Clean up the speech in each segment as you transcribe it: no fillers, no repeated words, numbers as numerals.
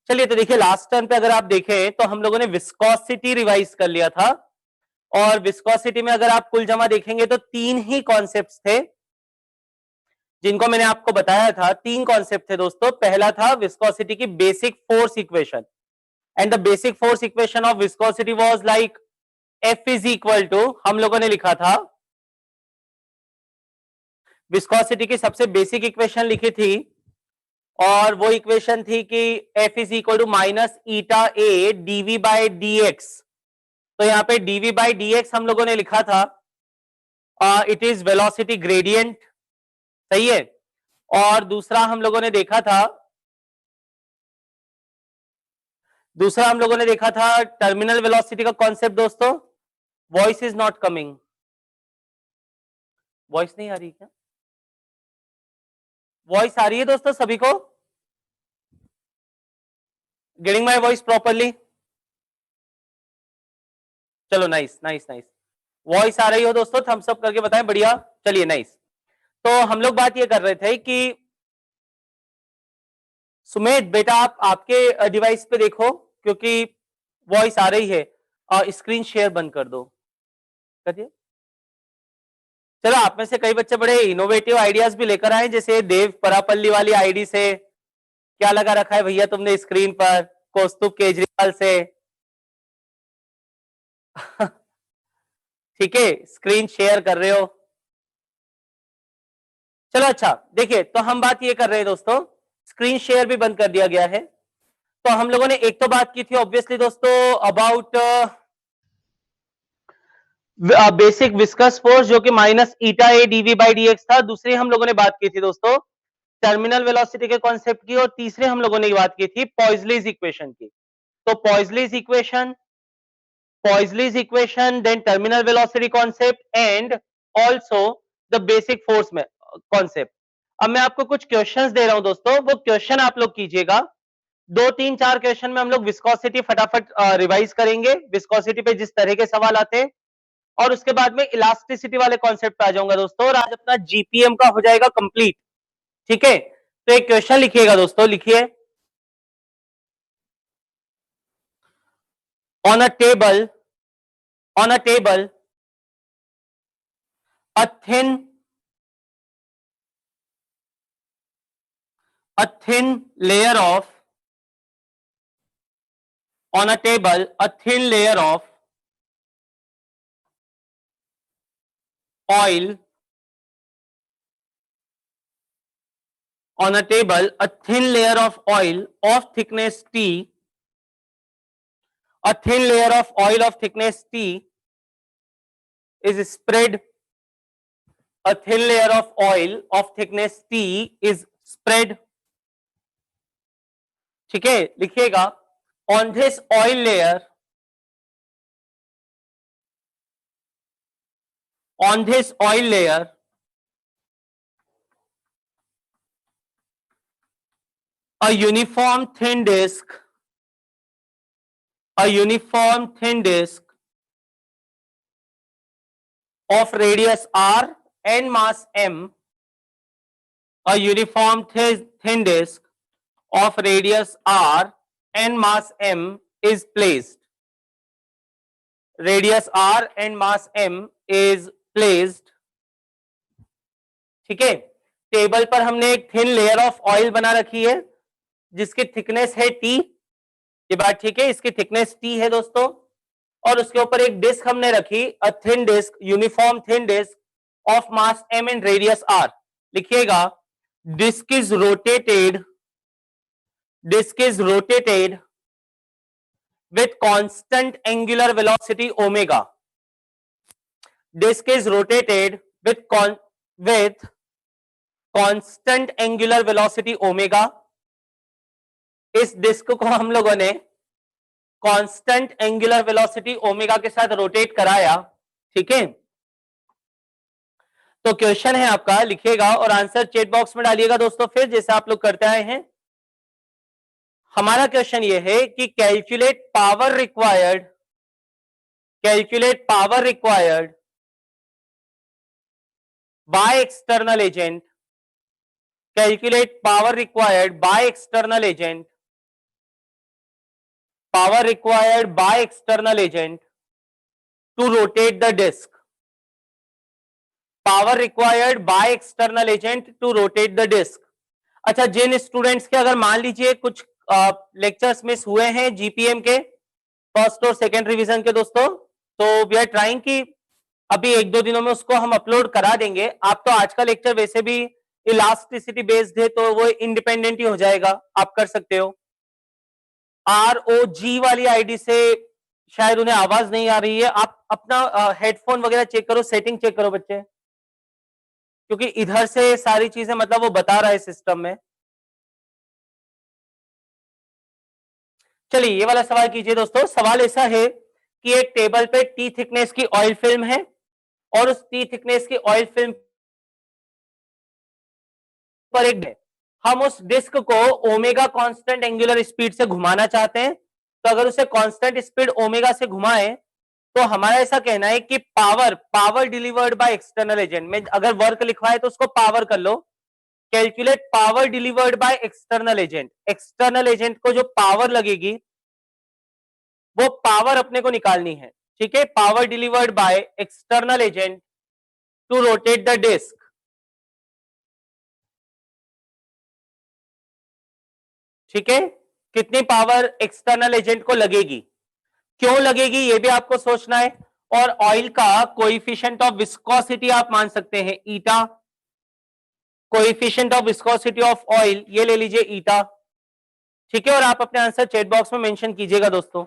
चलिए, तो देखिए लास्ट टर्म पे अगर आप देखें तो हम लोगों ने विस्कोसिटी रिवाइज कर लिया था, और विस्कोसिटी में अगर आप कुल जमा देखेंगे तो 3 ही कॉन्सेप्ट्स थे जिनको मैंने आपको बताया था। 3 कॉन्सेप्ट थे दोस्तों। पहला था विस्कोसिटी की basic force equation, and the basic force equation of viscosity was like F is equal to, हम लोगों ने लिखा था विस्कोसिटी की सबसे बेसिक इक्वेशन लिखी थी, और वो इक्वेशन थी कि F is equal to minus eta A dv by d x. तो यहां पे डीवी बाय डी एक्स हम लोगों ने लिखा था इट इज वेलोसिटी ग्रेडियंट, सही है। और दूसरा हम लोगों ने देखा था टर्मिनल वेलोसिटी का कॉन्सेप्ट दोस्तों। Voice is not coming, voice नहीं आ रही क्या? वॉइस आ रही है दोस्तों सभी को? Getting my voice properly? चलो, नाइस नाइस नाइस। वॉइस आ रही हो दोस्तों, थम्स अप करके बताएं। बढ़िया, चलिए नाइस। तो हम लोग बात ये कर रहे थे कि सुमेध बेटा आप आपके डिवाइस पे देखो, क्योंकि वॉइस आ रही है। स्क्रीन शेयर बंद कर दो, करिए। चलो, आप में से कई बच्चे बड़े इनोवेटिव आइडियाज भी लेकर आए, जैसे देव परापल्ली वाली आईडी से क्या लगा रखा है भैया तुमने स्क्रीन पर? कौस्तुभ केजरीवाल से ठीक है, स्क्रीन शेयर कर रहे हो। चलो अच्छा, देखिए तो हम बात ये कर रहे हैं दोस्तों, स्क्रीन शेयर भी बंद कर दिया गया है। तो हम लोगों ने एक तो बात की थी ऑब्वियसली दोस्तों अबाउट बेसिक विस्कस फोर्स, जो कि minus eta A dv by d x था। दूसरी हम लोगों ने बात की थी दोस्तों टर्मिनल वेलोसिटी के कॉन्सेप्ट की, और तीसरे हम लोगों ने बात की थी पॉइजलीज इक्वेशन की। तो Poiseuille's equation, then terminal velocity concept, and also the basic force में कॉन्सेप्ट। अब मैं आपको कुछ क्वेश्चंस दे रहा हूं दोस्तों, वो क्वेश्चन आप लोग कीजिएगा। 2 3 4 क्वेश्चन में हम लोग विस्कोसिटी फटाफट रिवाइज करेंगे, विस्कोसिटी पे जिस तरह के सवाल आते हैं, और उसके बाद में इलास्टिसिटी वाले कॉन्सेप्ट पे आ जाऊंगा दोस्तों, और आज अपना जीपीएम का हो जाएगा कंप्लीट। ठीक है, तो एक क्वेश्चन लिखिएगा दोस्तों, लिखिए। On a table a thin layer of on a table a thin layer of oil on a table a thin layer of oil of thickness T, a thin layer of oil of thickness T is spread, a thin layer of oil of thickness T is spread, ठीक है, लिखिएगा। on this oil layer, on this oil layer a uniform thin disk, a uniform thin disk of radius r and mass m, a uniform thin disk of radius r and mass m is placed, radius r and mass m is placed, ठीक है। Table पर हमने एक thin layer of oil बना रखी है जिसकी thickness है टी, ये बात ठीक है, इसकी थिकनेस टी है दोस्तों, और उसके ऊपर एक डिस्क हमने रखी, a thin disc, uniform thin disc of mass m and radius r। लिखिएगा disc is rotated with constant angular velocity omega, disk is rotated with constant angular velocity omega। इस डिस्क को हम लोगों ने कांस्टेंट एंगुलर वेलोसिटी ओमेगा के साथ rotate कराया, ठीक है। तो क्वेश्चन है आपका, लिखिएगा और आंसर चैट बॉक्स में डालिएगा दोस्तों, फिर जैसे आप लोग करते आए हैं। हमारा क्वेश्चन ये है कि calculate power required by external agent, calculate power required by external agent power required by external agent to rotate the disk. Power required by external agent to rotate the disk. अच्छा, जिन students के अगर मान लीजिए कुछ lectures miss हुए हैं GPM के first और सेकंड रिवीजन के दोस्तों, तो वी आर ट्राइंग कि अभी एक दो दिनों में उसको हम अपलोड करा देंगे। आप तो आज का लेक्चर वैसे भी इलास्टिसिटी बेस्ड है तो वो इंडिपेंडेंट ही हो जाएगा, आप कर सकते हो। ROG वाली आईडी से शायद उन्हें आवाज नहीं आ रही है, आप अपना हेडफोन वगैरह चेक करो, सेटिंग चेक करो बच्चे, क्योंकि इधर से सारी चीजें मतलब वो बता रहा है सिस्टम में। चलिए ये वाला सवाल कीजिए दोस्तों। सवाल ऐसा है कि एक टेबल पे टी थिकनेस की ऑयल फिल्म है और उस टी थिकनेस की ऑयल फिल्म पर एक है, हम उस डिस्क को ओमेगा कांस्टेंट एंगुलर स्पीड से घुमाना चाहते हैं। तो अगर उसे कांस्टेंट स्पीड ओमेगा से घुमाएं तो हमारा ऐसा कहना है कि power delivered by external agent में, अगर वर्क लिखवा है तो उसको पावर कर लो, calculate power delivered by external agent. External agent को जो पावर लगेगी वो पावर अपने को निकालनी है, ठीक है। Power delivered by external agent to rotate the disc, ठीक है। कितनी पावर एक्सटर्नल एजेंट को लगेगी, क्यों लगेगी ये भी आपको सोचना है। और ऑयल का कोएफिशिएंट ऑफ विस्कोसिटी आप मान सकते हैं eta, coefficient of viscosity of oil ये ले लीजिए ईटा, ठीक है। और आप अपने आंसर चैट बॉक्स में मेंशन कीजिएगा दोस्तों।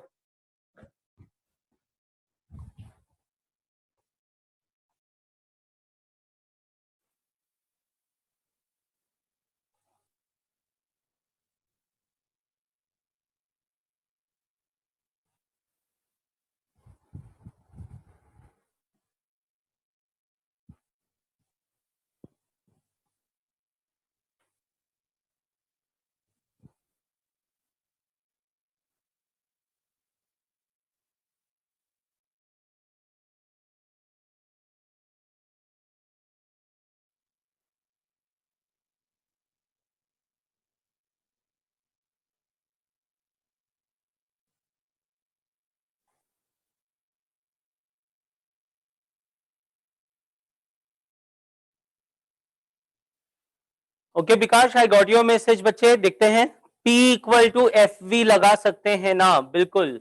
Okay Vikas, I got your message. बच्चे देखते हैं, P equal to F V लगा सकते हैं ना, बिल्कुल।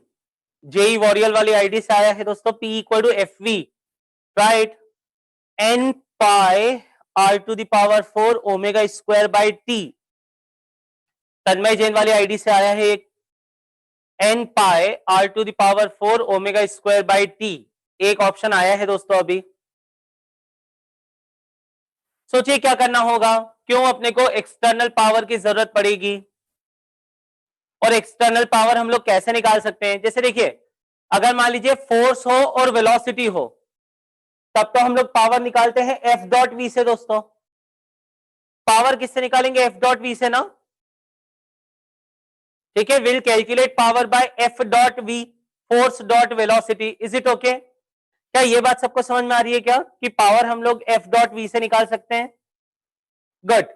जेई वॉरियल वाली आईडी से आया है दोस्तों, P equal to F V, right. N pi R to the power 4 omega square by T. Tanmay Jain वाली आईडी से आया है एक, N pi R to the power 4 omega square by T. एक ऑप्शन आया है दोस्तों अभी। सोचिए क्या करना होगा, क्यों अपने को एक्सटर्नल पावर की जरूरत पड़ेगी, और एक्सटर्नल पावर हम लोग कैसे निकाल सकते हैं। जैसे देखिए, अगर मान लीजिए फोर्स हो और वेलोसिटी हो, तब तो हम लोग पावर निकालते हैं एफ डॉट वी से दोस्तों। पावर किससे निकालेंगे, एफ डॉट वी से ना, ठीक है। Will calculate power by F dot v, force dot velocity. Is it okay? क्या ये बात सबको समझ में आ रही है क्या, कि पावर हम लोग एफ डॉट वी से निकाल सकते हैं? गुड।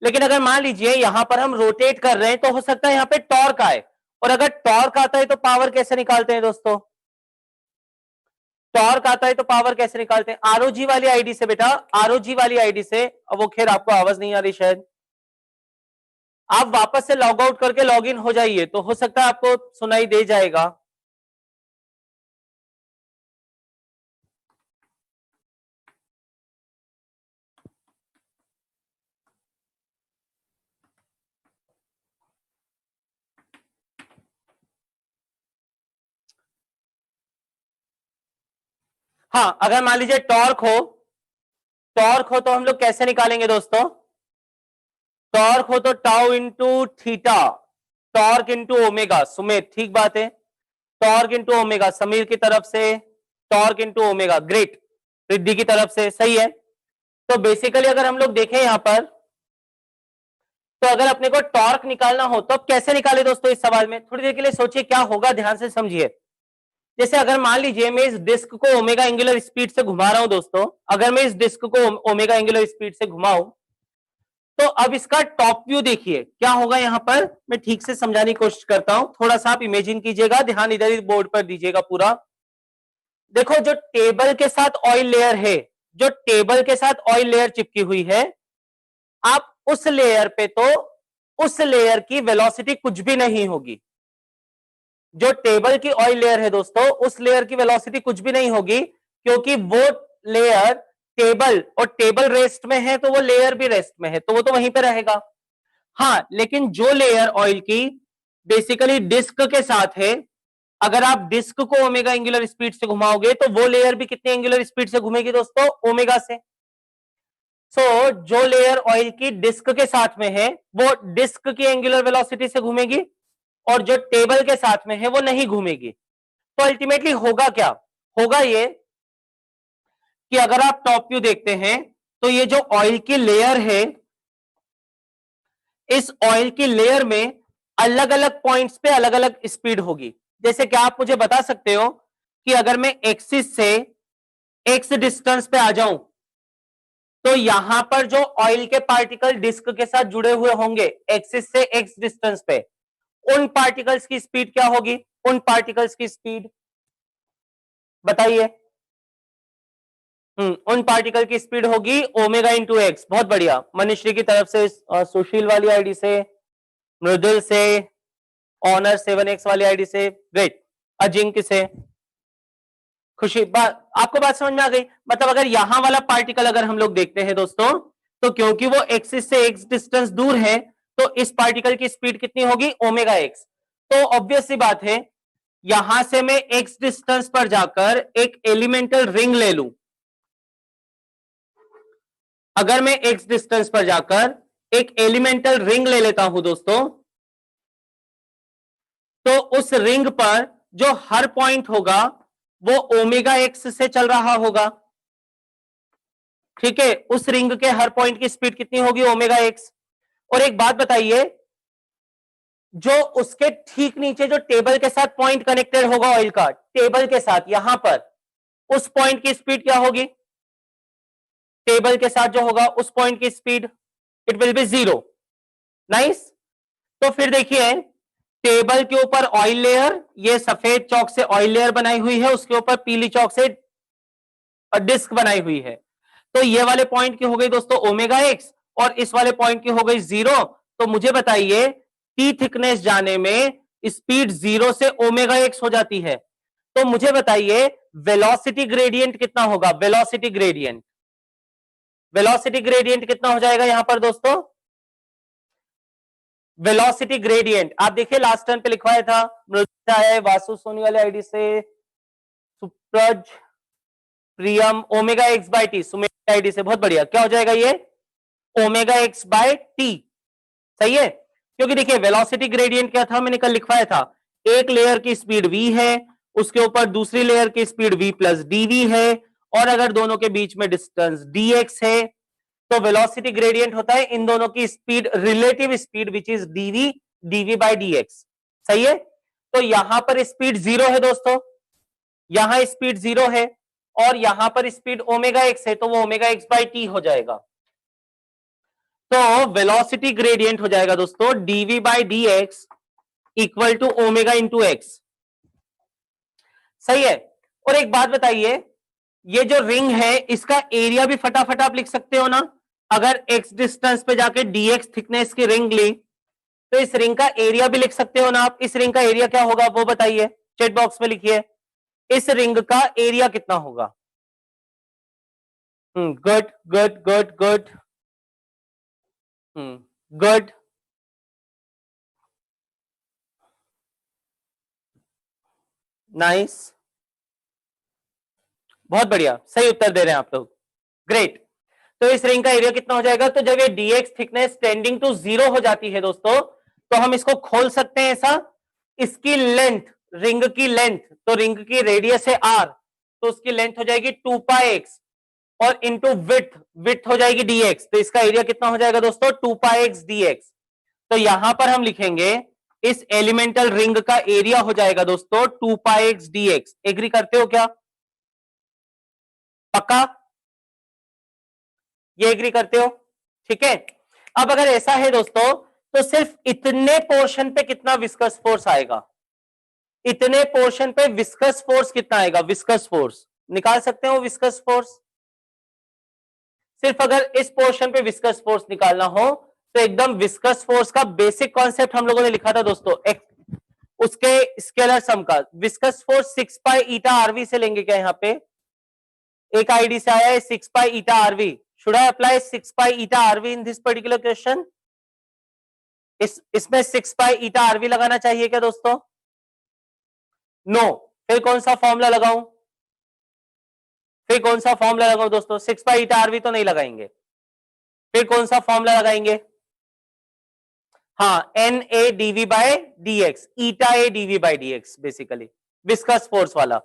लेकिन अगर मान लीजिए यहां पर हम रोटेट कर रहे हैं तो हो सकता है यहां पे टॉर्क आए, और अगर टॉर्क आता है तो पावर कैसे निकालते हैं दोस्तों? टॉर्क आता है तो पावर कैसे निकालते हैं? आरओजी वाली आईडी से बेटा, आरओजी वाली आईडी से। अब वो खैर आपको आवाज नहीं आ रही शायद, आप वापस से लॉग आउट करके लॉग इन हो जाइए तो हो सकता है आपको सुनाई दे जाएगा। हाँ, अगर मान लीजिए टॉर्क हो तो हम लोग कैसे निकालेंगे दोस्तों? टॉर्क हो तो tau into theta, torque into omega. Sumit ठीक बात है, टॉर्क इंटू ओमेगा। समीर की तरफ से torque into omega, great. Riddhi की तरफ से सही है। तो बेसिकली अगर हम लोग देखें यहां पर, तो अगर अपने को टॉर्क निकालना हो तो अब कैसे निकाले दोस्तों? इस सवाल में थोड़ी देर के लिए सोचिए क्या होगा, ध्यान से समझिए। जैसे अगर मान लीजिए मैं इस डिस्क को ओमेगा एंगुलर स्पीड से घुमा रहा हूं दोस्तों, अगर मैं इस डिस्क को ओमेगा एंगुलर स्पीड से घुमाऊं तो अब इसका टॉप व्यू देखिए क्या होगा। यहां पर मैं ठीक से समझाने की कोशिश करता हूं, थोड़ा सा आप इमेजिन कीजिएगा, ध्यान इधर ही बोर्ड पर दीजिएगा पूरा। देखो जो टेबल के साथ ऑयल लेयर है, जो टेबल के साथ ऑयल लेयर चिपकी हुई है, आप उस लेयर पे तो उस लेयर की वेलोसिटी कुछ भी नहीं होगी। जो टेबल की ऑयल लेयर है दोस्तों, उस लेयर की वेलोसिटी कुछ भी नहीं होगी, क्योंकि वो लेयर टेबल, और टेबल रेस्ट में है तो वो लेयर भी रेस्ट में है, तो वो तो वहीं पे रहेगा। हाँ, लेकिन जो लेयर ऑयल की बेसिकली डिस्क के साथ है, अगर आप डिस्क को ओमेगा एंगुलर स्पीड से घुमाओगे तो वो लेयर भी कितनी एंगुलर स्पीड से घूमेगी दोस्तों? ओमेगा से। सो जो लेयर ऑयल की डिस्क के साथ में है वो डिस्क की एंगुलर वेलोसिटी से घूमेगी, और जो टेबल के साथ में है वो नहीं घूमेगी। तो अल्टीमेटली होगा क्या? होगा ये कि अगर आप टॉप व्यू देखते हैं तो ये जो ऑयल की लेयर है, इस ऑयल की लेयर में अलग अलग पॉइंट्स पे अलग अलग स्पीड होगी। जैसे कि आप मुझे बता सकते हो कि अगर मैं एक्सिस से एक्स डिस्टेंस पे आ जाऊं तो यहां पर जो ऑयल के पार्टिकल डिस्क के साथ जुड़े हुए होंगे एक्सिस से एक्स डिस्टेंस पे, उन पार्टिकल्स की स्पीड क्या होगी? उन पार्टिकल्स की स्पीड बताइए। उन पार्टिकल की स्पीड होगी ओमेगा इंटू एक्स। बहुत बढ़िया, मनीश्री की तरफ से, सुशील वाली आईडी से, मृदुल से, ऑनर 7x वाली आईडी से, ग्रेट, अजिंक्य से, खुशी। आपको बात समझ में आ गई? मतलब अगर यहां वाला पार्टिकल अगर हम लोग देखते हैं दोस्तों, तो क्योंकि वो एक्सिस से एक्स डिस्टेंस दूर है, तो इस पार्टिकल की स्पीड कितनी होगी? Omega x. तो ऑब्वियस सी बात है, यहां से मैं एक्स डिस्टेंस पर जाकर एक एलिमेंटल रिंग ले लूं। अगर मैं एक्स डिस्टेंस पर जाकर एक एलिमेंटल रिंग ले लेता हूं दोस्तों, तो उस रिंग पर जो हर पॉइंट होगा वो ओमेगा एक्स से चल रहा होगा। ठीक है, उस रिंग के हर पॉइंट की स्पीड कितनी होगी? Omega x. और एक बात बताइए, जो उसके ठीक नीचे जो टेबल के साथ पॉइंट कनेक्टेड होगा ऑयल का, टेबल के साथ यहां पर, उस पॉइंट की स्पीड क्या होगी? टेबल के साथ जो होगा उस पॉइंट की speed, it will be zero. Nice. तो फिर देखिए, टेबल के ऊपर ऑयल लेयर, ये सफेद चौक से ऑयल लेयर बनाई हुई है, उसके ऊपर पीली चौक से डिस्क बनाई हुई है। तो ये वाले पॉइंट की हो गई दोस्तों ओमेगा एक्स, और इस वाले पॉइंट की हो गई जीरो। तो मुझे बताइए, टी थिकनेस जाने में स्पीड जीरो से ओमेगा एक्स हो जाती है, तो मुझे बताइए वेलोसिटी ग्रेडियंट कितना होगा? वेलोसिटी ग्रेडियंट, वेलोसिटी ग्रेडियंट कितना हो जाएगा यहां पर दोस्तों? वेलोसिटी ग्रेडियंट आप देखिए लास्ट टर्न पे लिखवाया था, मृदुला है, वासु सोनी वाले आईडी से, Supraj, Priyam, omega x by T, Sumer ID से। बहुत बढ़िया, क्या हो जाएगा ये? Omega x by T. सही है, क्योंकि देखिए वेलोसिटी ग्रेडियंट क्या था, मैंने कल लिखवाया था, एक लेयर की स्पीड v है, उसके ऊपर दूसरी लेयर की स्पीड v प्लस dv है, और अगर दोनों के बीच में डिस्टेंस dx है, तो वेलोसिटी ग्रेडियंट होता है इन दोनों की speed, relative speed which is dv by dx। सही है, तो यहां पर स्पीड जीरो है दोस्तों, यहां स्पीड जीरो है, और यहां पर स्पीड ओमेगा एक्स है, तो वो ओमेगा एक्स बाय टी हो जाएगा। तो वेलोसिटी ग्रेडियंट हो जाएगा दोस्तों dv by dx equal to omega into x. सही है। और एक बात बताइए, ये जो रिंग है इसका एरिया भी फटाफट आप लिख सकते हो ना? अगर x डिस्टेंस पे जाके dx थिकनेस की रिंग ली, तो इस रिंग का एरिया भी लिख सकते हो ना आप? इस रिंग का एरिया क्या होगा वो बताइए, चैट बॉक्स में लिखिए, इस रिंग का एरिया कितना होगा? Good good good good, good, nice, बहुत बढ़िया, सही उत्तर दे रहे हैं आप लोग, ग्रेट। तो इस रिंग का एरिया कितना हो जाएगा? तो जब ये dx thickness tending to zero हो जाती है दोस्तों, तो हम इसको खोल सकते हैं ऐसा, इसकी लेंथ, रिंग की लेंथ, तो रिंग की रेडियस है r, तो उसकी लेंथ हो जाएगी 2 पाई एक्स, और इंटू विथ, विथ हो जाएगी dx, तो इसका एरिया कितना हो जाएगा दोस्तों? 2 पाई एक्स dx। तो यहां पर हम लिखेंगे इस एलिमेंटल रिंग का एरिया हो जाएगा दोस्तों 2 पाई एक्स dx। एग्री करते हो क्या? पक्का? ये एग्री करते हो? ठीक है। अब अगर ऐसा है दोस्तों, तो सिर्फ इतने पोर्शन पे कितना विस्कस फोर्स आएगा, इतने पोर्शन पे विस्कस फोर्स कितना आएगा, विस्कस फोर्स निकाल सकते हो विस्कस फोर्स। सिर्फ अगर इस पोर्शन पे विस्कस फोर्स निकालना हो तो एकदम विस्कस फोर्स का बेसिक कॉन्सेप्ट हम लोगों ने लिखा था दोस्तों, उसके स्केलर सम का। Viscous force 6 pi eta RV से लेंगे क्या, यहां पे एक आईडी से आया है 6 pi eta R V, should I apply 6 pi eta R V in this particular question? इसमें 6 पाई ईटा आरवी लगाना चाहिए क्या दोस्तों? नो। फिर कौन सा फॉर्मूला लगाऊं, फिर कौन सा फॉर्मूला लगाऊं दोस्तों? 6 पाई ईटा आरवी तो नहीं लगाएंगे, फिर कौन सा फॉर्मूला लगाएंगे? हाँ, n A dv by d x, eta A dv by d x, basically viscous force वाला।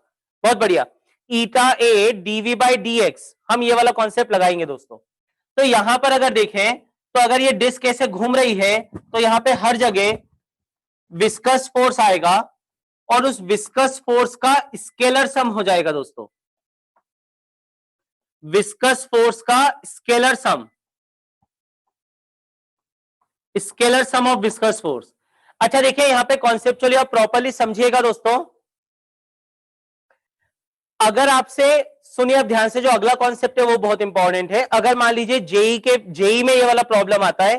बहुत बढ़िया, eta A dv by d x, हम ये वाला कॉन्सेप्ट लगाएंगे दोस्तों। तो यहां पर अगर देखें तो अगर ये डिस्क ऐसे घूम रही है तो यहां पे हर जगह विस्कस फोर्स आएगा और उस विस्कस फोर्स का स्केलर सम हो जाएगा दोस्तों, विस्कस फोर्स का scalar sum, scalar sum of viscous force. अच्छा देखिए यहां पे कॉन्सेप्चुअली आप प्रॉपर्ली समझिएगा दोस्तों। अगर आपसे सुनिए अब ध्यान से, जो अगला कॉन्सेप्ट है वो बहुत इंपॉर्टेंट है। अगर मान लीजिए जेई में ये वाला प्रॉब्लम आता है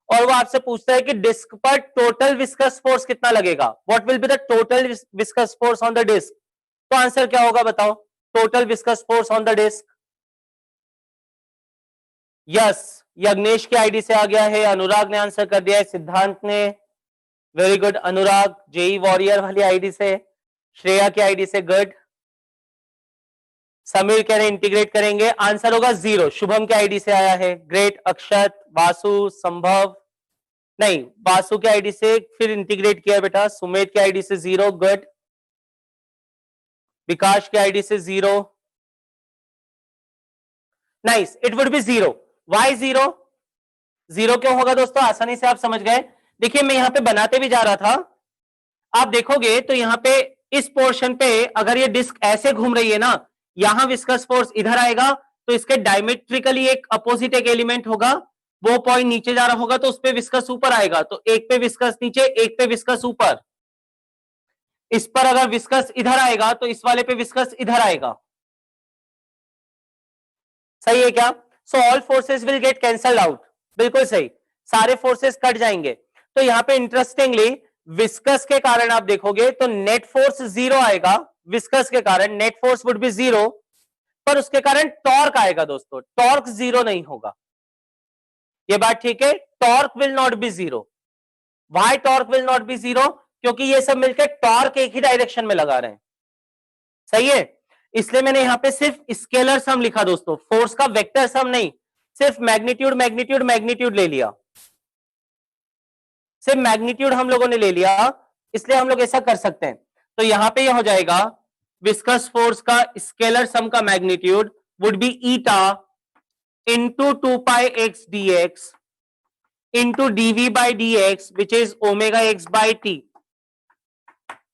और वो आपसे पूछता है कि डिस्क पर टोटल विस्कस फोर्स कितना लगेगा, what will be the total viscous force on the disc, तो आंसर क्या होगा बताओ? Total viscous force on the disc. Yes, Yagnesh की आईडी से आ गया है, अनुराग ने आंसर कर दिया है, सिद्धांत ने, वेरी गुड अनुराग, जेई वॉरियर वाली आईडी से, श्रेया की आईडी से, गुड। समीर कह रहे इंटीग्रेट करेंगे, आंसर होगा 0। शुभम की आईडी से आया है, ग्रेट। अक्षत, वासु, संभव, नहीं वासु की आईडी से फिर इंटीग्रेट किया बेटा, सुमेत की आईडी से 0, गुड। विकास की आईडी से 0, nice, it would be 0। Why 0? 0 क्यों होगा दोस्तों, आसानी से आप समझ गए। देखिए मैं यहां पे बनाते भी जा रहा था, आप देखोगे तो यहां पे इस पोर्शन पे अगर ये डिस्क ऐसे घूम रही है ना, यहां विस्कस फोर्स इधर आएगा तो इसके डायमेट्रिकली एक अपोजिट एक एलिमेंट होगा, वो पॉइंट नीचे जा रहा होगा तो उस पे विस्कस ऊपर आएगा, तो एक पे विस्कस नीचे, एक पे विस्कस ऊपर। इस पर अगर विस्कस इधर आएगा तो इस वाले पे विस्कस इधर आएगा, सही है क्या? So all forces will get cancelled out, बिल्कुल सही, सारे फोर्सेस कट जाएंगे। तो यहां पे इंटरेस्टिंगली विस्कस के कारण आप देखोगे तो नेट फोर्स 0 आएगा, विस्कस के कारण नेट फोर्स वुड बी 0, पर उसके कारण टॉर्क आएगा दोस्तों, टॉर्क 0 नहीं होगा, ये बात ठीक है? Torque will not be 0। Why torque will not be 0? क्योंकि ये सब मिलकर टॉर्क एक ही डायरेक्शन में लगा रहे हैं, सही है? इसलिए मैंने यहां पे सिर्फ स्केलर सम लिखा दोस्तों, फोर्स का वेक्टर सम नहीं, सिर्फ मैग्नीट्यूड मैग्नीट्यूड मैग्नीट्यूड ले लिया, सिर्फ मैग्नीट्यूड हम लोगों ने ले लिया, इसलिए हम लोग ऐसा कर सकते हैं। तो यहां पे यह हो जाएगा विस्कस फोर्स का स्केलर सम का magnitude would be eta into 2 pi x d x into dv by d x which is omega x by t,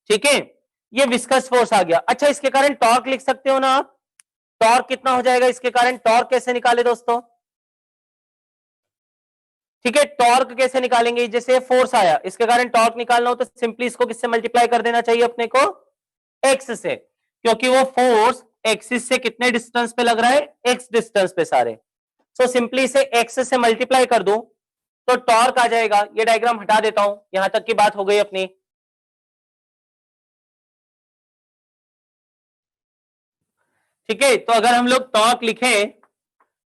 ठीक है? ये विस्कस फोर्स आ गया। अच्छा इसके कारण टॉर्क लिख सकते हो ना आप, टॉर्क कितना हो जाएगा इसके कारण? टॉर्क कैसे निकाले दोस्तों? ठीक है, टॉर्क कैसे निकालेंगे? जैसे फोर्स आया, इसके कारण टॉर्क निकालना हो तो सिंपली इसको किससे मल्टीप्लाई कर देना चाहिए अपने को? एक्स से, क्योंकि वो फोर्स एक्सिस से कितने डिस्टेंस पे लग रहा है? एक्स डिस्टेंस पे सारे। सो सिंपली इसे एक्स से मल्टीप्लाई कर दो तो टॉर्क आ जाएगा। ये डायग्राम हटा देता हूं, यहां तक की बात हो गई अपनी। ठीक है, तो अगर हम लोग टॉर्क लिखें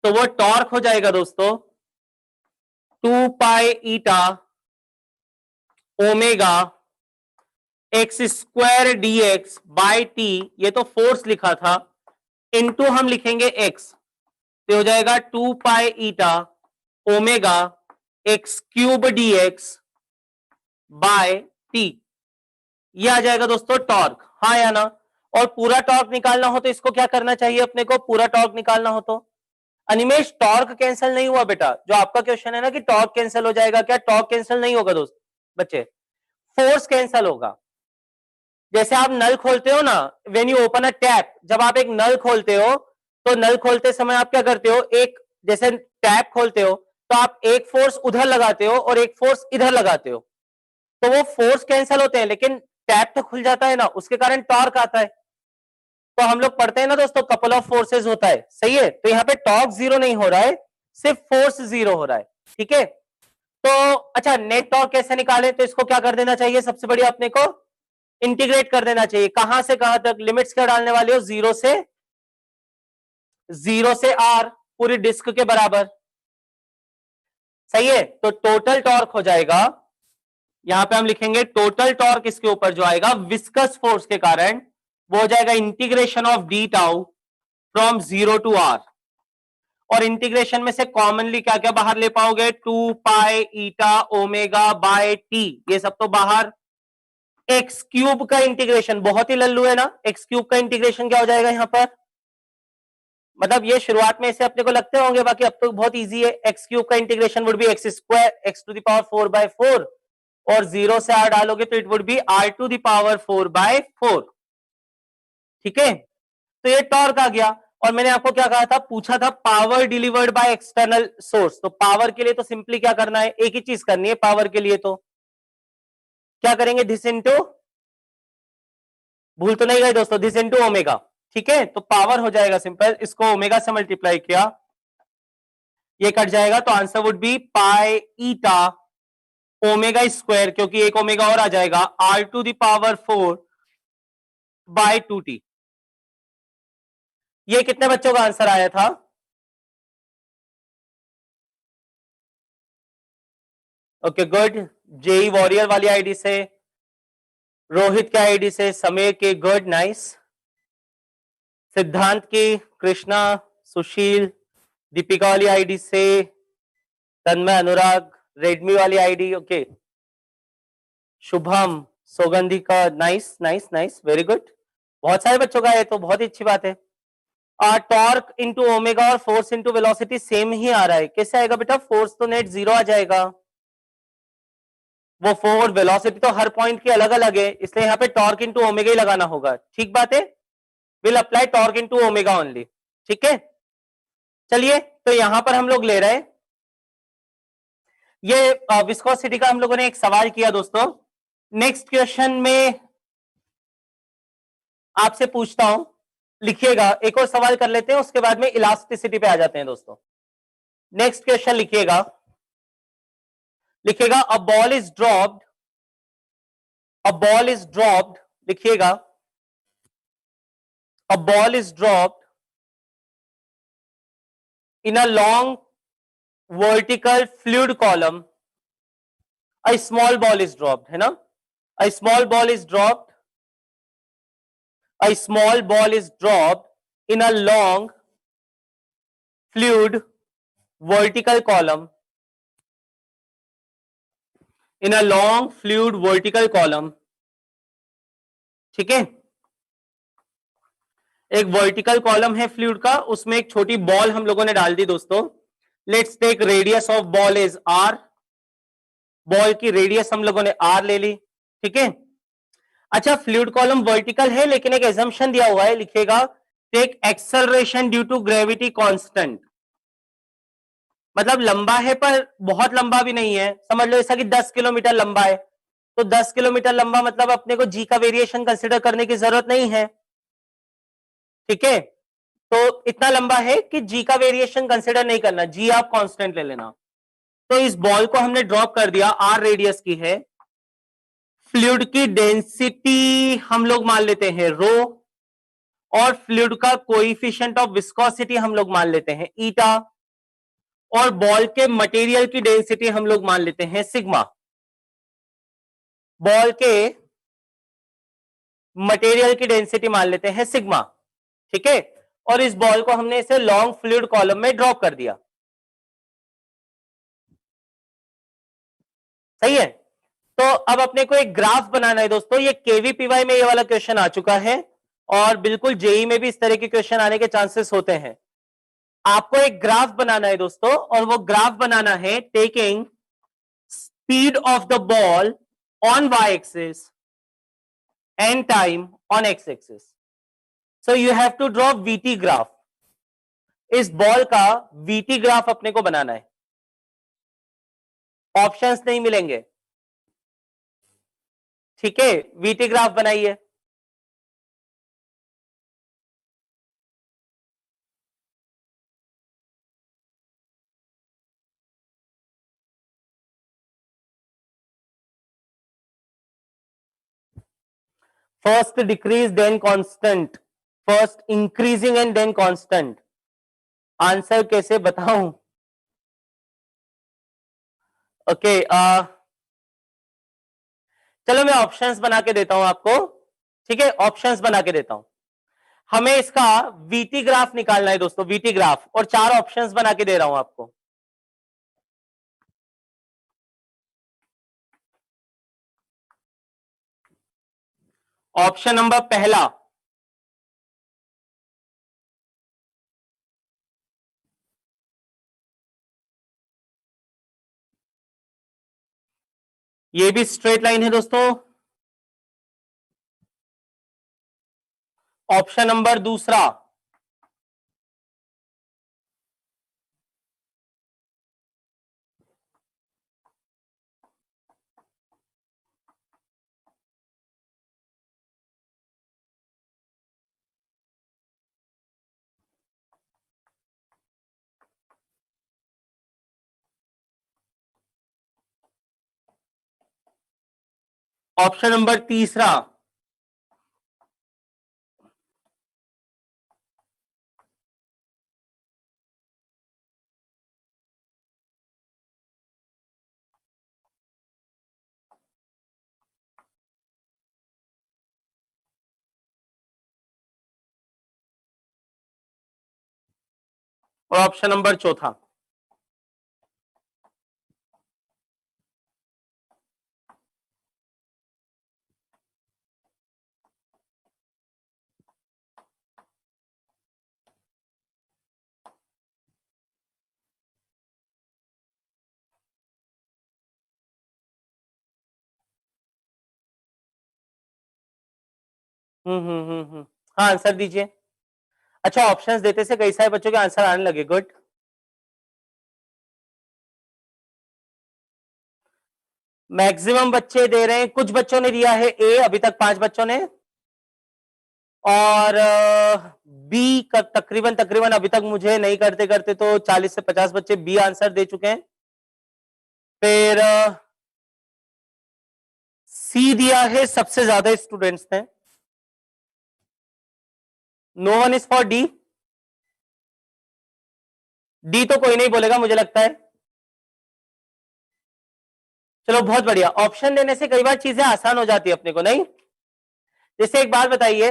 तो वो टॉर्क हो जाएगा दोस्तों 2 pi eta omega x square d x by T, ये तो फोर्स लिखा था, इनटू हम लिखेंगे एक्स, तो हो जाएगा 2 pi eta omega x cube d x by T, ये आ जाएगा दोस्तों टॉर्क, हाँ या ना? और पूरा टॉर्क निकालना हो तो इसको क्या करना चाहिए अपने को? पूरा टॉर्क निकालना हो तो अनिमेश टॉर्क कैंसिल नहीं हुआ बेटा, जो आपका क्वेश्चन है ना कि टॉर्क कैंसिल हो जाएगा, क्या टॉर्क कैंसिल नहीं होगा दोस्त बच्चे? फोर्स कैंसिल होगा। जैसे आप नल खोलते हो ना, when you open a tap, जब आप एक नल खोलते हो तो नल खोलते समय आप क्या करते हो? एक जैसे टैप खोलते हो तो आप एक फोर्स उधर लगाते हो और एक फोर्स इधर लगाते हो, तो वो फोर्स कैंसिल होते हैं, लेकिन टैप तो खुल जाता है ना, उसके कारण टॉर्क आता है। तो हम लोग पढ़ते हैं ना दोस्तों, कपल ऑफ फोर्सेस होता है, सही है। तो यहाँ पे टॉर्क जीरो नहीं हो रहा है, सिर्फ फोर्स जीरो हो रहा है, ठीक है। तो अच्छा, नेट टॉर्क कैसे निकालें, तो इसको क्या कर देना चाहिए, सबसे बढ़िया अपने को इंटीग्रेट कर देना चाहिए। कहां से कहां तक लिमिट्स क्या डालने वाले हो, जीरो से आर, पूरी डिस्क के बराबर, सही है। तो टोटल टॉर्क हो जाएगा, यहां पे हम लिखेंगे टोटल टॉर्क इसके ऊपर जो आएगा विस्कस फोर्स के कारण, वो हो जाएगा integration of d tau from zero to r. और इंटीग्रेशन में से कॉमनली क्या क्या बाहर ले पाओगे, 2 pi eta omega by T, ये सब तो बाहर। एक्स क्यूब का इंटीग्रेशन बहुत ही लल्लू है ना, एक्स क्यूब का इंटीग्रेशन क्या हो जाएगा यहां पर, मतलब ये शुरुआत में इसे अपने को लगते होंगे, बाकी अब तो बहुत इजी है। एक्स क्यूब का integration would be x square x to the power 4/4, और जीरो से आर डालोगे तो it would be r to the power 4/4, ठीक है। तो ये टॉर्क आ गया। और मैंने आपको क्या कहा था, पूछा था power delivered by external source, तो पावर के लिए तो सिंपली क्या करना है, एक ही चीज करनी है पावर के लिए, तो क्या करेंगे, दिस इंटू, भूल तो नहीं गए दोस्तों, दिस इंटू ओमेगा, ठीक है। तो पावर हो जाएगा सिंपल, इसको ओमेगा से मल्टीप्लाई किया, ये कट जाएगा, तो answer would be pi eta omega square, क्योंकि एक ओमेगा और आ जाएगा, are to the power 4/2t। ये कितने बच्चों का आंसर आया था, ओके गुड। जेई वॉरियर वाली आईडी से, रोहित के आईडी से, समीर के, गुड नाइस, सिद्धांत की, कृष्णा, सुशील, दीपिका वाली आईडी से, तन्मय, अनुराग, रेडमी वाली आईडी, ओके, शुभम, सौगंधी का, nice nice nice, very good, बहुत सारे बच्चों का है, तो बहुत ही अच्छी बात है। टॉर्क इंटू ओमेगा और फोर्स इंटू वेलोसिटी सेम ही आ रहा है, कैसे आएगा बेटा, फोर्स तो नेट जीरो आ जाएगा, वो फोर्स वेलोसिटी तो हर पॉइंट की अलग अलग है, इसलिए यहाँ पे टॉर्क इंटू ओमेगा ही लगाना होगा, ठीक बात है। Will apply torque into omega only, ठीक है। चलिए, तो यहां पर हम लोग ले रहे हैं ये विस्कोसिटी का, हम लोगों ने एक सवाल किया दोस्तों। नेक्स्ट क्वेश्चन में आपसे पूछता हूं, लिखिएगा, एक और सवाल कर लेते हैं, उसके बाद में इलास्टिसिटी पे आ जाते हैं दोस्तों। नेक्स्ट क्वेश्चन लिखिएगा, लिखिएगा a ball is dropped, a ball is dropped, लिखिएगा a ball is dropped in a long vertical fluid column, a small ball is dropped, है ना, a small ball is dropped, a small ball is dropped in a long fluid vertical column, in a long fluid vertical column, ठीक है। एक vertical column है fluid का, उसमें एक छोटी बॉल हम लोगों ने डाल दी दोस्तों। Let's take radius of ball is r, ball की रेडियस हम लोगों ने आर ले ली, ठीक है। अच्छा, फ्लूइड कॉलम वर्टिकल है, लेकिन एक एजम्पशन दिया हुआ है, लिखिएगा take acceleration due to gravity constant, मतलब लंबा है पर बहुत लंबा भी नहीं है, समझ लो ऐसा कि 10 किलोमीटर लंबा है, तो 10 किलोमीटर लंबा मतलब अपने को जी का वेरिएशन कंसिडर करने की जरूरत नहीं है, ठीक है। तो इतना लंबा है कि जी का वेरिएशन कंसिडर नहीं करना, जी आप कांस्टेंट ले लेना। तो इस बॉल को हमने ड्रॉप कर दिया, आर रेडियस की है, फ्लूइड की डेंसिटी हम लोग मान लेते हैं रो, और फ्लूइड का कोएफिशिएंट ऑफ विस्कोसिटी हम लोग मान लेते हैं ईटा, और बॉल के मटेरियल की डेंसिटी हम लोग मान लेते हैं सिग्मा, बॉल के मटेरियल की डेंसिटी मान लेते हैं सिग्मा, ठीक है। और इस बॉल को हमने इसे लॉन्ग फ्लूइड कॉलम में ड्रॉप कर दिया, सही है। तो अब अपने को एक ग्राफ बनाना है दोस्तों, ये केवीपीवाई में ये वाला क्वेश्चन आ चुका है, और बिल्कुल जेई में भी इस तरह के क्वेश्चन आने के चांसेस होते हैं। आपको एक ग्राफ बनाना है दोस्तों, और वो ग्राफ बनाना है taking speed of the ball on y axis and time on x axis. So you have to draw vt graph, इस बॉल का वीटी ग्राफ अपने को बनाना है, ऑप्शंस नहीं मिलेंगे, ठीक है। वीटी ग्राफ बनाइए। First decrease then constant, first increasing and then constant. Answer कैसे बताऊं? ओके चलो मैं ऑप्शंस बना के देता हूं आपको, ठीक है, ऑप्शंस बना के देता हूं। हमें इसका वीटी ग्राफ निकालना है दोस्तों, वीटी ग्राफ, और 4 ऑप्शंस बना के दे रहा हूं आपको। ऑप्शन नंबर पहला, ये भी स्ट्रेट लाइन है दोस्तों। ऑप्शन नंबर दूसरा, ऑप्शन नंबर तीसरा, और ऑप्शन नंबर चौथा। हाँ आंसर दीजिए। अच्छा ऑप्शंस देते से कई सारे बच्चों के आंसर आने लगे, गुड। मैक्सिमम बच्चे दे रहे हैं, कुछ बच्चों ने दिया है ए, अभी तक 5 बच्चों ने, और बी का तकरीबन तकरीबन अभी तक मुझे नहीं करते करते तो 40 से 50 बच्चे बी आंसर दे चुके हैं। फिर सी दिया है सबसे ज्यादा स्टूडेंट्स ने। No one is for D, D तो कोई नहीं बोलेगा मुझे लगता है। चलो बहुत बढ़िया, ऑप्शन देने से कई बार चीजें आसान हो जाती है अपने को, नहीं? जैसे एक बात बताइए,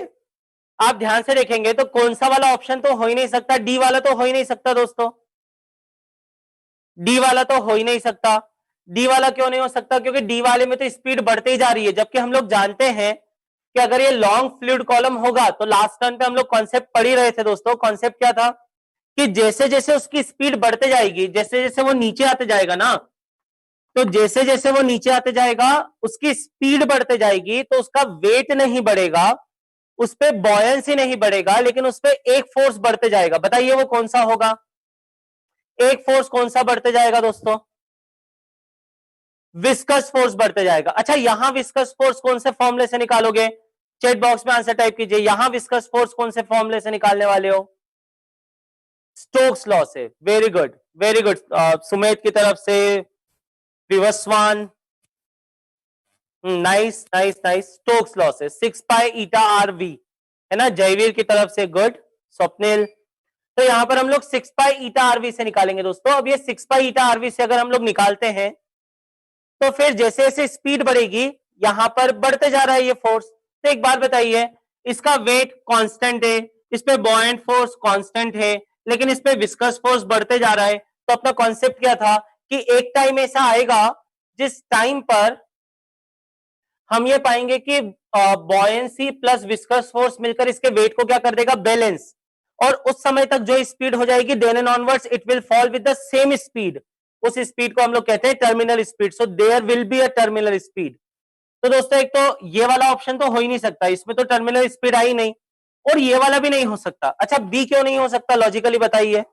आप ध्यान से देखेंगे तो कौन सा वाला ऑप्शन तो हो ही नहीं सकता, डी वाला तो हो ही नहीं सकता दोस्तों, डी वाला तो हो ही नहीं सकता। डी वाला क्यों नहीं हो सकता? क्योंकि डी वाले में तो स्पीड बढ़ती ही जा रही है, जबकि हम लोग जानते हैं कि अगर ये लॉन्ग फ्लूइड कॉलम होगा तो लास्ट टर्न पे हम लोग कॉन्सेप्ट पढ़ ही रहे थे दोस्तों। कॉन्सेप्ट क्या था कि जैसे जैसे उसकी स्पीड बढ़ते जाएगी, जैसे जैसे वो नीचे आते जाएगा ना, तो जैसे जैसे वो नीचे आते जाएगा उसकी स्पीड बढ़ते जाएगी, तो उसका वेट नहीं बढ़ेगा, उस पर बॉयंसी नहीं बढ़ेगा, लेकिन उस पर एक फोर्स बढ़ते जाएगा। बताइए वो कौन सा होगा? एक फोर्स कौन सा बढ़ते जाएगा दोस्तों? विस्कस फोर्स बढ़ते जाएगा। अच्छा यहां विस्कस फोर्स कौन से फॉर्मूले से निकालोगे? चैट बॉक्स में आंसर टाइप कीजिए, यहां विस्कस फोर्स कौन से फॉर्मूले से निकालने वाले हो? स्टोक्स लॉ से। Very good very good, Sumedh की तरफ से, Vivaswan, nice nice nice, Stokes law से 6 पाई ईटा आर वी, है ना, जयवीर की तरफ से, गुड। स्वप्निल, तो यहां पर हम लोग 6 पाई ईटा आरवी से निकालेंगे दोस्तों। अब ये 6 पाई ईटा आरवी से अगर हम लोग निकालते हैं तो फिर जैसे जैसे स्पीड बढ़ेगी यहां पर बढ़ते जा रहा है ये फोर्स। तो एक बात बताइए, इसका वेट कांस्टेंट है, इस पे बॉयंट फोर्स कांस्टेंट है, लेकिन इस पे विस्कस फोर्स बढ़ते जा रहा है। तो अपना कॉन्सेप्ट क्या था कि एक टाइम ऐसा आएगा जिस टाइम पर हम ये पाएंगे कि बॉयंसी प्लस विस्कस फोर्स मिलकर इसके वेट को क्या कर देगा? बैलेंस। और उस समय तक जो स्पीड हो जाएगी then and onwards it will fall with the same speed. उस स्पीड को हम लोग कहते हैं terminal speed. So there will be a terminal speed. तो दोस्तों एक तो ये वाला ऑप्शन तो हो ही नहीं सकता, इसमें तो टर्मिनल स्पीड आई नहीं, और ये वाला भी नहीं हो सकता। अच्छा बी क्यों नहीं हो सकता? लॉजिकली बताइए।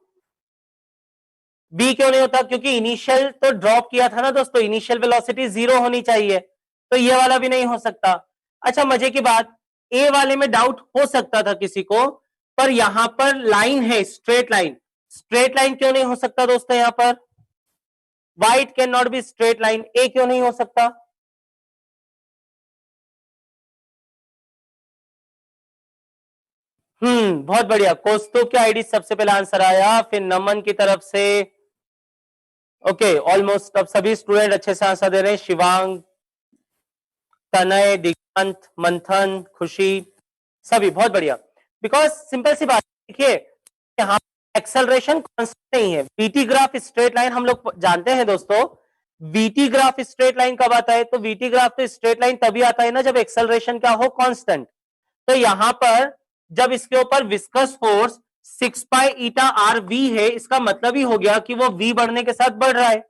बी क्यों नहीं होता? क्योंकि इनिशियल तो ड्रॉप किया था ना दोस्तों, इनिशियल वेलोसिटी 0 होनी चाहिए, तो ये वाला भी नहीं हो सकता। अच्छा मजे की बात, ए वाले में डाउट हो सकता था किसी को, पर यहां पर लाइन है, स्ट्रेट लाइन, स्ट्रेट लाइन क्यों नहीं हो सकता दोस्तों? यहां पर why it can not be straight line, ए क्यों नहीं हो सकता? बहुत बढ़िया, कौस्तुभ के आईडी सबसे पहले आंसर आया, फिर नमन की तरफ से। ओके ऑलमोस्ट अब सभी स्टूडेंट अच्छे से आंसर दे रहे हैं, शिवांग, तनय, दिगंत, मंथन, खुशी, सभी बहुत बढ़िया। बिकॉज सिंपल सी बात देखिए, यहाँ एक्सेलरेशन कांस्टेंट नहीं है, वीटी ग्राफ स्ट्रेट लाइन हम लोग जानते हैं दोस्तों। वीटी ग्राफ स्ट्रेट लाइन कब आता है? तो वीटी ग्राफ तो स्ट्रेट लाइन तभी आता है ना जब एक्सेलरेशन क्या हो, कांस्टेंट। तो यहां पर जब इसके ऊपर viscous force 6 pi eta r v है, इसका मतलब ही हो गया कि वो वी बढ़ने के साथ बढ़ रहा है।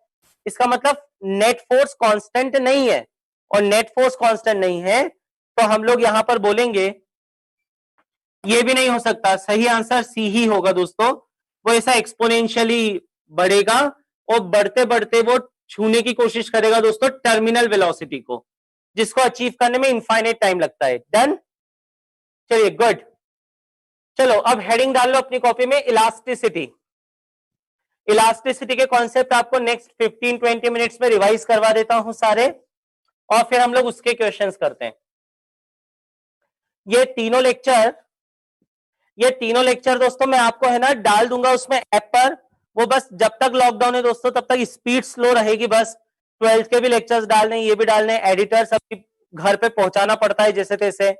इसका मतलब नेट फोर्स कांस्टेंट नहीं है, और नेट फोर्स कांस्टेंट नहीं है तो हम लोग यहां पर बोलेंगे ये भी नहीं हो सकता। सही आंसर सी ही होगा दोस्तों, वो ऐसा एक्सपोनेंशियली बढ़ेगा और बढ़ते बढ़ते वो छूने की कोशिश करेगा दोस्तों टर्मिनल वेलोसिटी को, जिसको अचीव करने में इनफाइनाइट टाइम लगता है। डन, चलिए गुड। चलो अब हेडिंग डाल लो अपनी कॉपी में, इलास्टिसिटी। इलास्टिसिटी के कॉन्सेप्ट आपको नेक्स्ट 15-20 मिनट्स में रिवाइज करवा देता हूं सारे, और फिर हम लोग उसके क्वेश्चंस करते हैं। ये तीनों लेक्चर दोस्तों मैं आपको है ना डाल दूंगा उसमें ऐप पर, वो बस जब तक लॉकडाउन है दोस्तों तब तक स्पीड स्लो रहेगी, बस 12th के भी लेक्चर्स डालने, ये भी डालने, एडिटर सब घर पे पहुंचाना पड़ता है जैसे तैसे।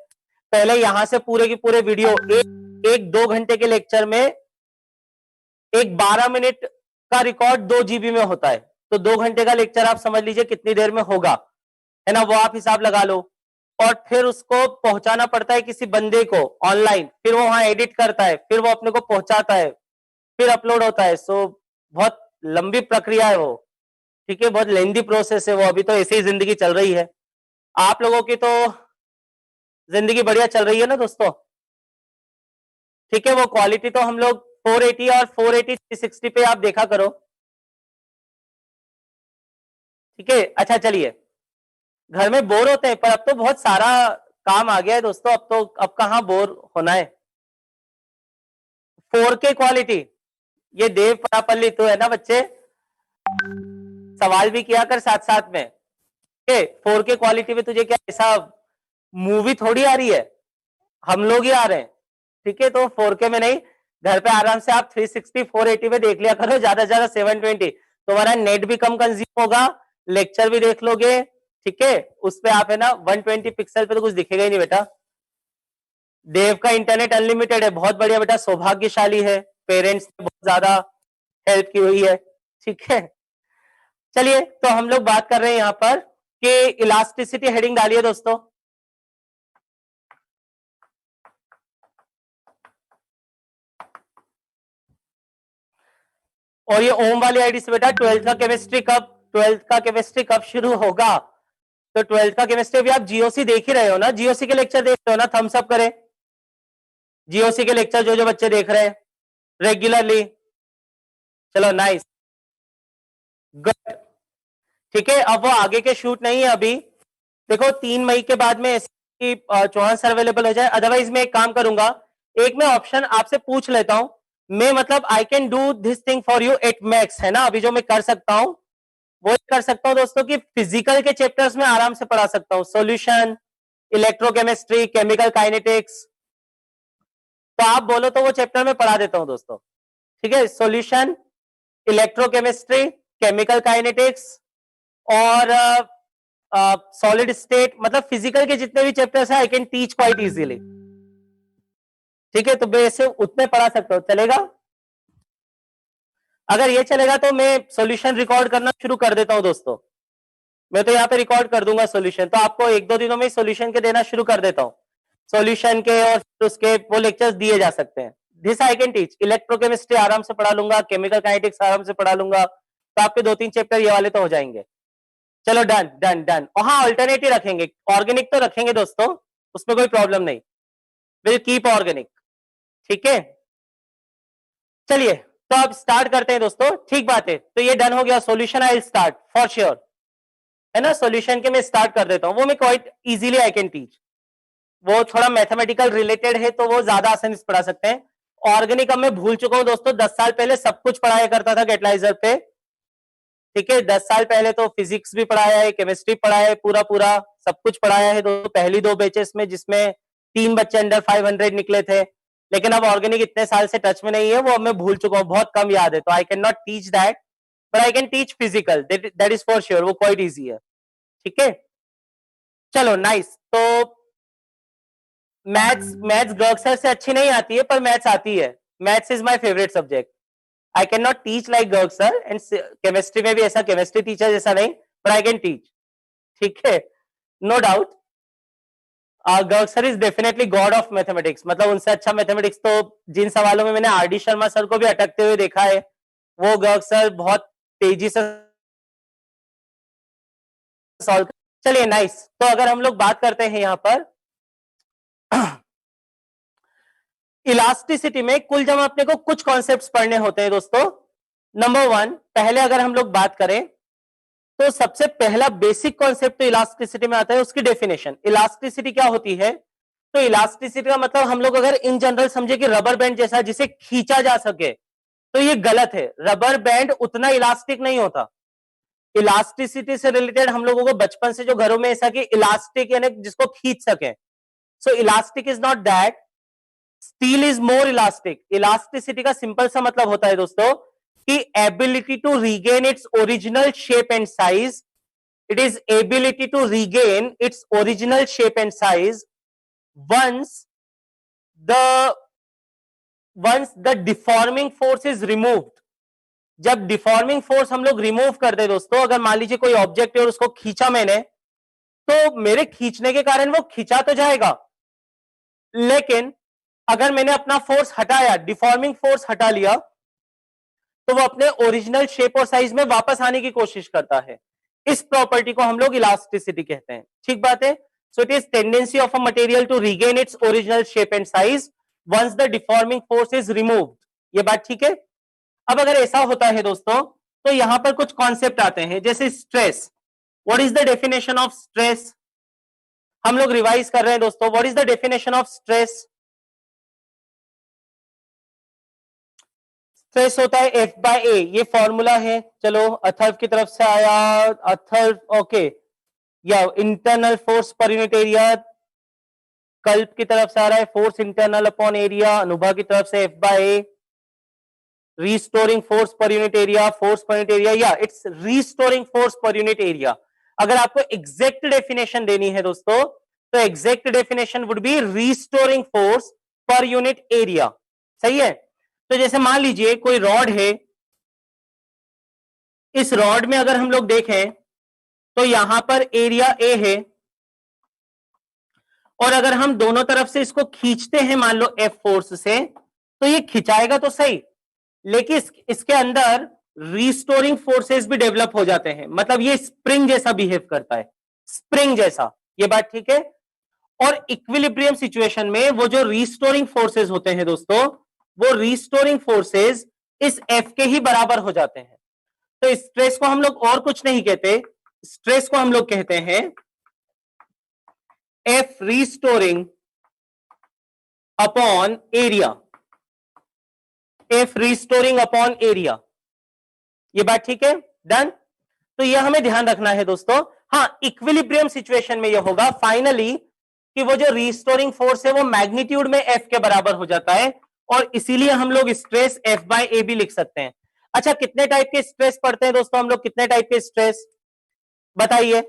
पहले यहां से पूरे की पूरे वीडियो एक 2 घंटे के लेक्चर में एक 12 मिनट का रिकॉर्ड 2 GB में होता है, तो 2 घंटे का लेक्चर आप समझ लीजिए कितनी देर में होगा, है ना, वो आप हिसाब लगा लो। और फिर उसको पहुंचाना पड़ता है किसी बंदे को ऑनलाइन, फिर वो वहां एडिट करता है, फिर वो अपने को पहुंचाता है, फिर अपलोड होता है। सो बहुत लंबी प्रक्रिया है वो, ठीक है, बहुत लेंदी प्रोसेस है वो। अभी तो ऐसे ही जिंदगी चल रही है, आप लोगों की तो जिंदगी बढ़िया चल रही है ना दोस्तों, ठीक है। वो क्वालिटी तो हम लोग 480 और 480 360 पे आप देखा करो, ठीक है। अच्छा चलिए, घर में बोर होते हैं पर अब तो बहुत सारा काम आ गया है दोस्तों, अब तो अब कहां बोर होना है। 4K क्वालिटी, ये देव परापल्ली तो है ना बच्चे, सवाल भी किया कर साथ साथ में। 4K क्वालिटी में तुझे क्या ऐसा मूवी थोड़ी आ रही है, हम लोग ही आ रहे हैं, ठीक है। तो 4K में नहीं, घर पे आराम से आप 360 480 में देख लिया करो, ज्यादा से ज्यादा 720, तुम्हारा नेट भी कम कंज्यूम होगा, लेक्चर भी देख लोगे, ठीक है। उस पे आप है ना 120 पिक्सल पे तो कुछ दिखेगा ही नहीं बेटा। देव का इंटरनेट अनलिमिटेड है, बहुत बढ़िया बेटा, सौभाग्यशाली है, पेरेंट्स ने बहुत ज्यादा हेल्प की हुई है, ठीक है। चलिए तो हम लोग बात कर रहे हैं यहां पर कि इलास्टिसिटी, हेडिंग डालिए दोस्तों। और ये ओम वाली आईडी से बेटा 12th का केमिस्ट्री कब शुरू होगा? तो 12th का केमिस्ट्री अभी आप जीओसी देख ही रहे हो ना, जीओसी के लेक्चर देख रहे हो ना, थम्स अप करें जीओसी के लेक्चर जो जो बच्चे देख रहे हैं रेगुलरली। चलो नाइस, गुड, ठीक है। अब वो आगे के शूट नहीं है अभी, देखो 3 मई के बाद में ऐसी चौहान सर अवेलेबल हो जाए, अदरवाइज मैं एक काम करूंगा, एक मैं ऑप्शन आपसे पूछ लेता हूं, मैं मतलब I can do this thing for you at max, है ना। अभी जो मैं कर सकता हूं वो कर सकता हूं दोस्तों कि फिजिकल के चैप्टर्स में आराम से पढ़ा सकता हूं, सॉल्यूशन, इलेक्ट्रोकेमिस्ट्री, केमिकल काइनेटिक्स, तो आप बोलो तो वो चैप्टर में पढ़ा देता हूं दोस्तों, ठीक है। सॉल्यूशन, इलेक्ट्रोकेमिस्ट्री, केमिकल काइनेटिक्स और सॉलिड स्टेट, मतलब फिजिकल के जितने भी चैप्टर्स हैं I can teach quite easily, ठीक है। तो मैं इसे उतने पढ़ा सकता हूं, चलेगा? अगर ये चलेगा तो मैं सॉल्यूशन रिकॉर्ड करना शुरू कर देता हूं दोस्तों, मैं तो यहाँ पे रिकॉर्ड कर दूंगा सॉल्यूशन, तो आपको 1-2 दिनों में सॉल्यूशन के देना शुरू कर देता हूँ, सॉल्यूशन के और उसके वो लेक्चर्स दिए जा सकते हैं। This I can teach, electrochemistry आराम से पढ़ा लूंगा, केमिकल काइनेटिक्स आराम से पढ़ा लूंगा, तो आपके 2-3 चैप्टर ये वाले तो हो जाएंगे। चलो डन डन डन। और हाँ अल्टरनेटिव रखेंगे, ऑर्गेनिक तो रखेंगे दोस्तों, उसमें कोई प्रॉब्लम नहीं, विल कीप ऑर्गेनिक, ठीक है। चलिए तो अब स्टार्ट करते हैं दोस्तों, ठीक बात है। तो ये डन हो गया, solution I will start for sure, है ना। सॉल्यूशन के मैं स्टार्ट कर देता हूं, वो मैं quite easily I can teach. वो थोड़ा मैथमेटिकल रिलेटेड है तो वो ज्यादा आसानी से पढ़ा सकते हैं। ऑर्गेनिक अब मैं भूल चुका हूं दोस्तों, 10 साल पहले सब कुछ पढ़ाया करता था कैटलाइजर पे, ठीक है। 10 साल पहले तो फिजिक्स भी पढ़ाया है, केमिस्ट्री पढ़ाया है, पूरा पूरा सब कुछ पढ़ाया है दोस्तों, पहली 2 बैचेस में, जिसमें 3 बच्चे अंडर 500 निकले थे। लेकिन अब ऑर्गेनिक इतने साल से टच में नहीं है, वो अब मैं भूल चुका हूं, बहुत कम याद है, तो I can not teach that, but I can teach physical, that is for sure, वो क्वाइट इजी है, ठीक है। चलो नाइस। तो मैथ्स मैथ्स गर्ग सर से अच्छी नहीं आती है, पर मैथ्स आती है। Maths is my favourite subject. I can not teach like Garg sir, and chemistry में भी ऐसा केमिस्ट्री टीचर जैसा नहीं, बट आई कैन टीच, ठीक है, no doubt. Garg sir is definitely god of mathematics, मतलब उनसे अच्छा मैथमेटिक्स तो, जिन सवालों में मैंने आर डी शर्मा सर को भी अटकते हुए देखा है, वो गर्ग सर बहुत तेजी से सॉल्व। चलिए नाइस। तो अगर हम लोग बात करते हैं यहां पर इलास्टिसिटी में, कुल जब अपने को कुछ कॉन्सेप्ट्स पढ़ने होते हैं दोस्तों। नंबर 1, पहले अगर हम लोग बात करें तो सबसे पहला बेसिक कॉन्सेप्ट तो इलास्टिसिटी में आता है, उसकी डेफिनेशन। इलास्टिसिटी क्या होती है? तो इलास्टिसिटी का मतलब हम लोग अगर इन जनरल समझे कि रबर बैंड जैसा जिसे खींचा जा सके, तो ये गलत है। रबर बैंड उतना इलास्टिक नहीं होता। इलास्टिसिटी से रिलेटेड हम लोगों को बचपन से जो घरों में ऐसा कि इलास्टिक यानी जिसको खींच सके, so elastic is not that, steel is more elastic. Elasticity का सिंपल सा मतलब होता है दोस्तों कि ability to regain its original shape and size, it is ability to regain its original shape and size once the deforming force is removed। जब deforming force हम लोग रिमूव कर दे दोस्तों, अगर मान लीजिए कोई ऑब्जेक्ट है और उसको खींचा मैंने, तो मेरे खींचने के कारण वो खींचा तो जाएगा, लेकिन अगर मैंने अपना फोर्स हटाया, डिफॉर्मिंग फोर्स हटा लिया, तो वो अपने ओरिजिनल शेप और साइज में वापस आने की कोशिश करता है। इस प्रॉपर्टी को हम लोग इलास्टिसिटी कहते हैं, ठीक बात है। So it is tendency of a material to regain its original shape and size once the deforming force is removed। ये बात ठीक है। अब अगर ऐसा होता है दोस्तों, तो यहां पर कुछ कॉन्सेप्ट आते हैं, जैसे stress. What is the definition of stress? हम लोग रिवाइज कर रहे हैं दोस्तों। What is the definition of stress? Stress होता है F/A, ये फॉर्मूला है। चलो अथर्व की तरफ से आया, अथर्व ओके, या internal force per unit area, Kalp की तरफ से आ रहा है force internal upon area, Anubha की तरफ से F/A, restoring force per unit area, force per unit area, या it's restoring force per unit area. अगर आपको एग्जैक्ट डेफिनेशन देनी है दोस्तों, तो exact definition would be restoring force per unit area, सही है। तो जैसे मान लीजिए कोई रॉड है, इस रॉड में अगर हम लोग देखें तो यहां पर एरिया ए है, और अगर हम दोनों तरफ से इसको खींचते हैं मान लो F फोर्स से, तो ये खिंचाएगा तो सही, लेकिन इसके अंदर रीस्टोरिंग फोर्सेस भी डेवलप हो जाते हैं, मतलब ये स्प्रिंग जैसा बिहेव करता है, स्प्रिंग जैसा। ये बात ठीक है। और इक्विलिब्रियम सिचुएशन में वो जो रीस्टोरिंग फोर्सेस होते हैं दोस्तों, वो रीस्टोरिंग फोर्सेस इस F के ही बराबर हो जाते हैं। तो स्ट्रेस को हम लोग और कुछ नहीं कहते, स्ट्रेस को हम लोग कहते हैं F restoring upon area, F restoring upon area. ये बात ठीक है, डन। तो ये हमें ध्यान रखना है दोस्तों। हाँ, इक्विलिब्रियम सिचुएशन में ये होगा फाइनली कि वो जो रीस्टोरिंग फोर्स है वो मैग्नीट्यूड में F के बराबर हो जाता है, और इसीलिए हम लोग स्ट्रेस F/A भी लिख सकते हैं। अच्छा, कितने टाइप के स्ट्रेस पढ़ते हैं दोस्तों हम लोग? कितने टाइप के स्ट्रेस बताइए?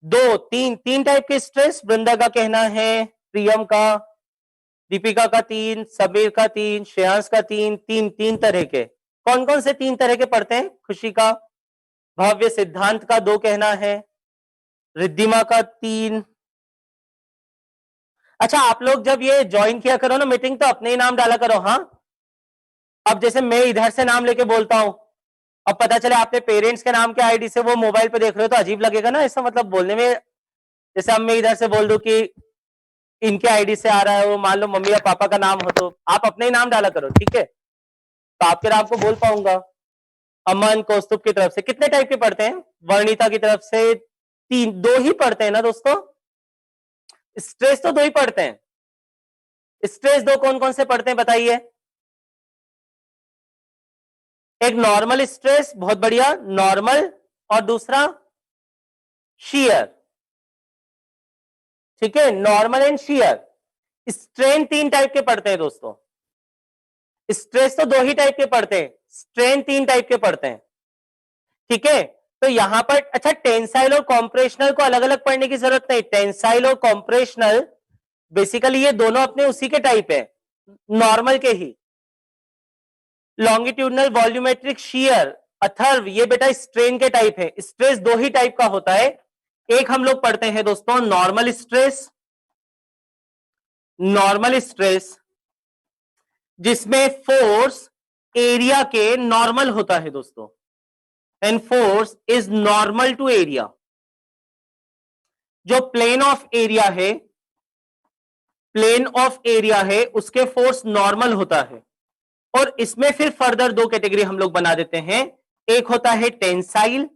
2, 3, 3 टाइप के स्ट्रेस। वृंदा का कहना है, प्रियम का, दीपिका का 3, सबीर का 3, श्रेयांश का 3, 3 तरह के। कौन कौन से 3 तरह के पढ़ते हैं? खुशी का, भव्य, सिद्धांत का 2 कहना है, रिद्धिमा का 3। अच्छा, आप लोग जब ये ज्वाइन किया करो ना मीटिंग, तो अपने ही नाम डाला करो। हाँ, अब जैसे मैं इधर से नाम लेके बोलता हूं, अब पता चले आपने पेरेंट्स के नाम के आईडी से वो मोबाइल पे देख रहे हो, तो अजीब लगेगा ना ऐसा, मतलब बोलने में। जैसे अब मैं इधर से बोल दूं कि इनके आईडी से आ रहा है, वो मान लो मम्मी या पापा का नाम हो, तो आप अपने ही नाम डाला करो, ठीक है। तो आपके नाम को बोल पाऊंगा। अमन कौस्तुभ की तरफ से कितने टाइप के पढ़ते हैं? वर्णिता की तरफ से दो ही पढ़ते हैं ना दोस्तों? स्ट्रेस तो दो ही पढ़ते हैं। स्ट्रेस दो कौन कौन से पढ़ते हैं बताइए? एक नॉर्मल स्ट्रेस, बहुत बढ़िया, नॉर्मल, और दूसरा शियर। ठीक है, नॉर्मल एंड शियर। स्ट्रेन तीन टाइप के पढ़ते हैं दोस्तों। स्ट्रेस तो दो ही टाइप के पढ़ते हैं, स्ट्रेन तीन टाइप के पढ़ते हैं। ठीक है, तो यहां पर अच्छा, टेंसाइल और कॉम्प्रेशनल को अलग अलग पढ़ने की जरूरत नहीं। टेंसाइल और कॉम्प्रेशनल बेसिकली ये दोनों अपने उसी के टाइप है, नॉर्मल के ही। लॉन्गिट्यूडनल वॉल्यूमेट्रिक शियर अथर्व, ये बेटा स्ट्रेन के टाइप है। स्ट्रेस दो ही टाइप का होता है, एक हम लोग पढ़ते हैं दोस्तों नॉर्मल स्ट्रेस, नॉर्मल स्ट्रेस जिसमें फोर्स एरिया के नॉर्मल होता है दोस्तों, and force is normal to area. जो प्लेन ऑफ एरिया है, प्लेन ऑफ एरिया है उसके फोर्स नॉर्मल होता है। और इसमें फिर फर्दर दो कैटेगरी हम लोग बना देते हैं, एक होता है टेंसाइल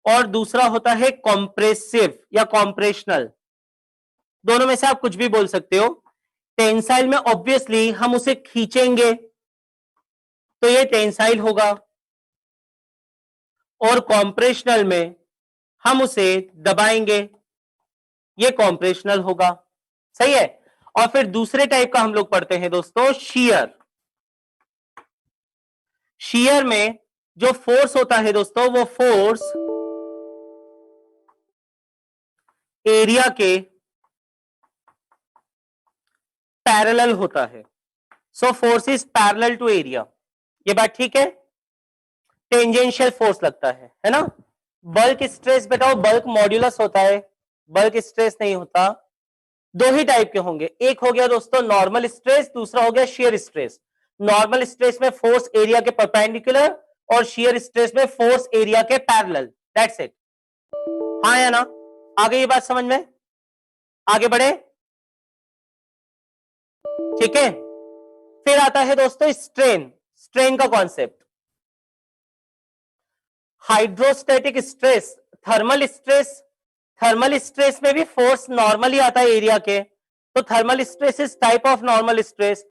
और दूसरा होता है कॉम्प्रेसिव या कॉम्प्रेशनल। दोनों में से आप कुछ भी बोल सकते हो। टेंसाइल में ऑब्वियसली हम उसे खींचेंगे तो ये टेंसाइल होगा, और कॉम्प्रेशनल में हम उसे दबाएंगे, ये कॉम्प्रेशनल होगा। सही है। और फिर दूसरे टाइप का हम लोग पढ़ते हैं दोस्तों शियर। शियर में जो फोर्स होता है दोस्तों, वो फोर्स एरिया के पैरेलल होता है। So force is parallel to area. ये बात ठीक है। टेंजेंशियल फोर्स लगता है ना। बल्क स्ट्रेस बताओ, बल्क मॉड्यूलस होता है, बल्क स्ट्रेस नहीं होता। दो ही टाइप के होंगे, एक हो गया दोस्तों नॉर्मल स्ट्रेस, दूसरा हो गया शियर स्ट्रेस। नॉर्मल स्ट्रेस में फोर्स एरिया के परपेंडिकुलर और शियर स्ट्रेस में फोर्स एरिया के पैरेलल। That's it. हाँ या ना? आगे ये बात समझ में? आगे बढ़े। ठीक है, फिर आता है दोस्तों स्ट्रेन। स्ट्रेन का concept, hydrostatic stress, thermal stress. Thermal stress में भी फोर्स नॉर्मली आता है एरिया के, तो thermal stress is type of normal stress.